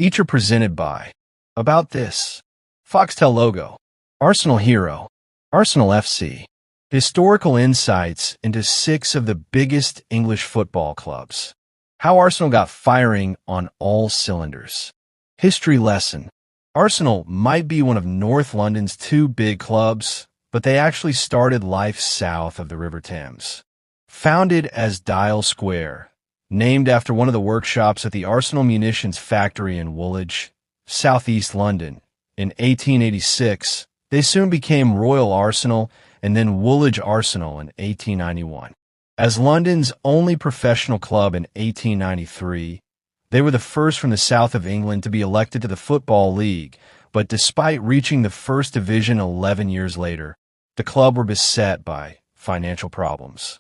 Each are presented by About This, Foxtel logo, Arsenal Hero, Arsenal FC. Historical insights into 6 of the biggest English football clubs. How Arsenal got firing on all cylinders. History lesson. Arsenal might be one of North London's 2 big clubs, but they actually started life south of the River Thames. Founded as Dial Square, named after one of the workshops at the Arsenal Munitions Factory in Woolwich, southeast London, in 1886, they soon became Royal Arsenal and then Woolwich Arsenal in 1891. As London's only professional club in 1893, they were the first from the south of England to be elected to the Football League, but despite reaching the First Division 11 years later, the club were beset by financial problems.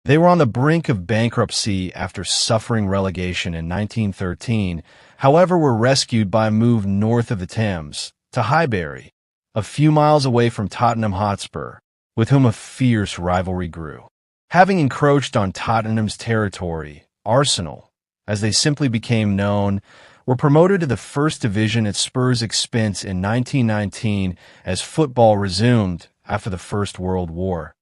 They were on the brink of bankruptcy after suffering relegation in 1913, however were rescued by a move north of the Thames, to Highbury, a few miles away from Tottenham Hotspur, with whom a fierce rivalry grew. Having encroached on Tottenham's territory, Arsenal, as they simply became known, were promoted to the First Division at Spurs' expense in 1919 as football resumed after the First World War.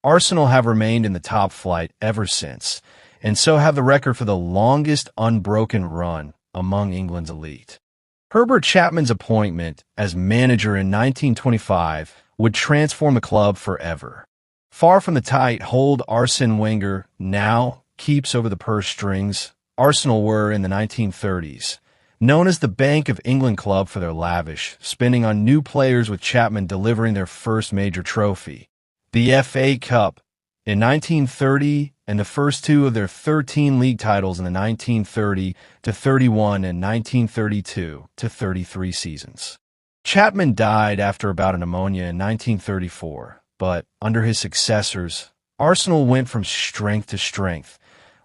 Arsenal have remained in the top flight ever since, and so have the record for the longest unbroken run among England's elite. Herbert Chapman's appointment as manager in 1925 would transform the club forever. Far from the tight hold Arsene Wenger now keeps over the purse strings, Arsenal were in the 1930s, known as the Bank of England club for their lavish spending on new players, with Chapman delivering their first major trophy, the FA Cup, in 1930, and the first 2 of their 13 league titles in the 1930-31 and 1932-33 seasons. Chapman died after a bout of pneumonia in 1934, but under his successors, Arsenal went from strength to strength,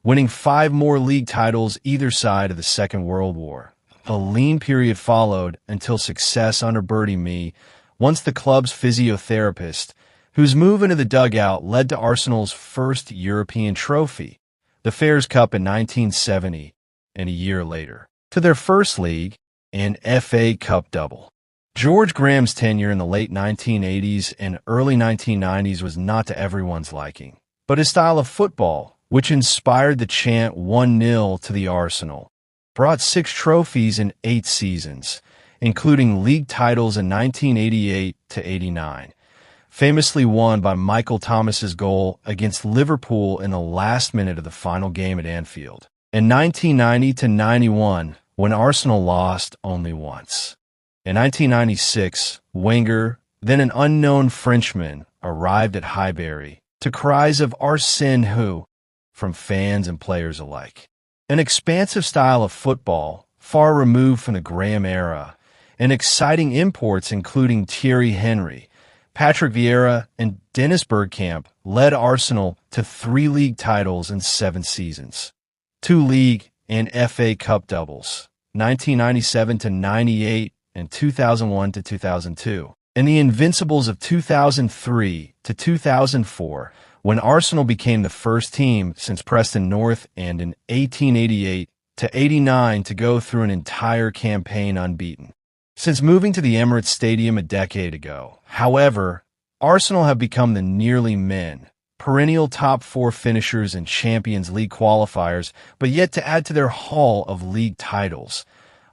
winning 5 more league titles either side of the Second World War. A lean period followed until success under Bertie Mee, once the club's physiotherapist, whose move into the dugout led to Arsenal's first European trophy, the Fairs Cup in 1970, and a year later, to their first league and FA Cup double. George Graham's tenure in the late 1980s and early 1990s was not to everyone's liking, but his style of football, which inspired the chant 1-0 to the Arsenal, brought 6 trophies in 8 seasons, including league titles in 1988-89. Famously won by Michael Thomas's goal against Liverpool in the last minute of the final game at Anfield, in 1990-91, when Arsenal lost only once. In 1996, Wenger, then an unknown Frenchman, arrived at Highbury to cries of Arsène Who from fans and players alike. An expansive style of football, far removed from the Graham era, and exciting imports including Thierry Henry, Patrick Vieira, and Dennis Bergkamp led Arsenal to 3 league titles in 7 seasons, 2 league and FA Cup doubles, 1997-98 and 2001-2002, and the Invincibles of 2003-2004, when Arsenal became the first team since Preston North and in 1888-89 to go through an entire campaign unbeaten. Since moving to the Emirates Stadium a decade ago, however, Arsenal have become the nearly men, perennial top 4 finishers in Champions League qualifiers, but yet to add to their haul of league titles,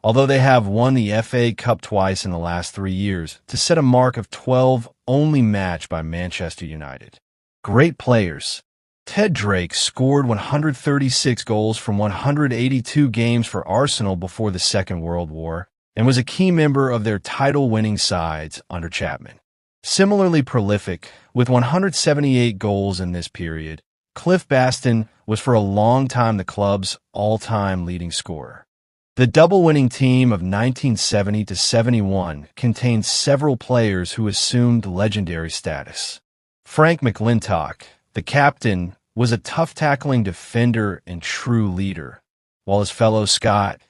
although they have won the FA Cup twice in the last 3 years, to set a mark of 12 only matched by Manchester United. Great players. Ted Drake scored 136 goals from 182 games for Arsenal before the Second World War, and was a key member of their title-winning sides under Chapman. Similarly prolific, with 178 goals in this period, Cliff Baston was for a long time the club's all-time leading scorer. The double-winning team of 1970-71 contained several players who assumed legendary status. Frank McLintock, the captain, was a tough-tackling defender and true leader, while his fellow Scott,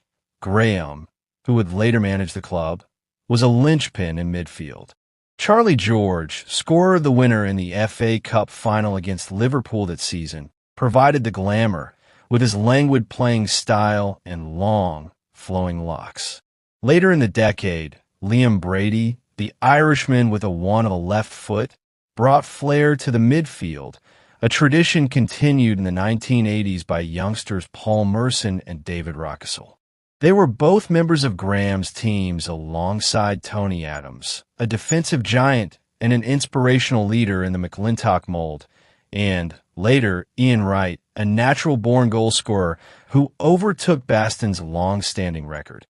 Graham, who would later manage the club, was a linchpin in midfield. Charlie George, scorer of the winner in the FA Cup final against Liverpool that season, provided the glamour with his languid playing style and long, flowing locks. Later in the decade, Liam Brady, the Irishman with a one on the left foot, brought flair to the midfield, a tradition continued in the 1980s by youngsters Paul Merson and David Rockesell. They were both members of Graham's teams alongside Tony Adams, a defensive giant and an inspirational leader in the McLintock mold, and, later, Ian Wright, a natural-born goalscorer who overtook Baston's long-standing record.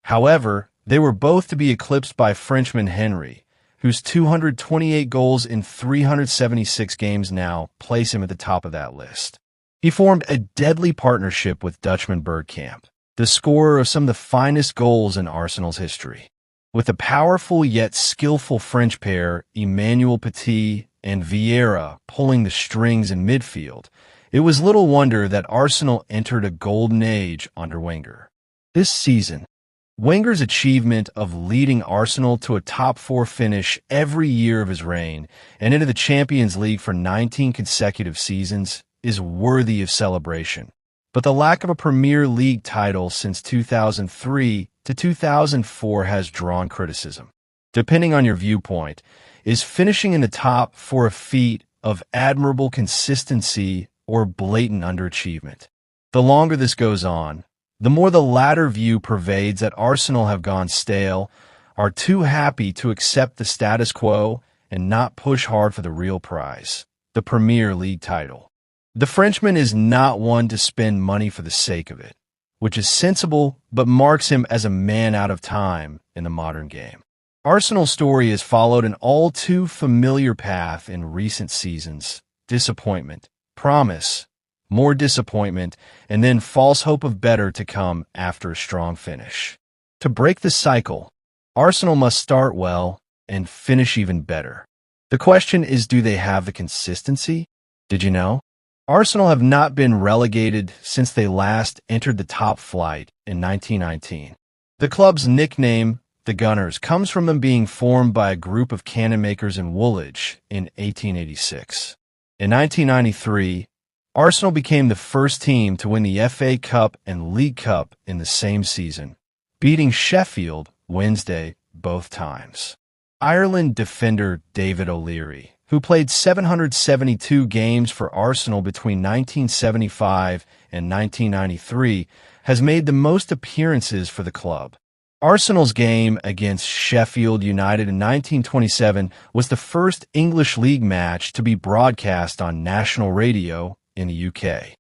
However, they were both to be eclipsed by Frenchman Henry, whose 228 goals in 376 games now place him at the top of that list. He formed a deadly partnership with Dutchman Bergkamp, the scorer of some of the finest goals in Arsenal's history. With the powerful yet skillful French pair, Emmanuel Petit and Vieira, pulling the strings in midfield, it was little wonder that Arsenal entered a golden age under Wenger. This season, Wenger's achievement of leading Arsenal to a top-four finish every year of his reign and into the Champions League for 19 consecutive seasons is worthy of celebration. But the lack of a Premier League title since 2003 to 2004 has drawn criticism. Depending on your viewpoint, is finishing in the top for a feat of admirable consistency or blatant underachievement? The longer this goes on, the more the latter view pervades that Arsenal have gone stale, are too happy to accept the status quo, and not push hard for the real prize, the Premier League title. The Frenchman is not one to spend money for the sake of it, which is sensible but marks him as a man out of time in the modern game. Arsenal's story has followed an all too familiar path in recent seasons: disappointment, promise, more disappointment, and then false hope of better to come after a strong finish. To break the cycle, Arsenal must start well and finish even better. The question is, do they have the consistency? Did you know? Arsenal have not been relegated since they last entered the top flight in 1919. The club's nickname, the Gunners, comes from them being formed by a group of cannon makers in Woolwich in 1886. In 1993, Arsenal became the first team to win the FA Cup and League Cup in the same season, beating Sheffield Wednesday both times. Ireland defender David O'Leary, who played 772 games for Arsenal between 1975 and 1993, has made the most appearances for the club. Arsenal's game against Sheffield United in 1927 was the first English League match to be broadcast on national radio in the UK.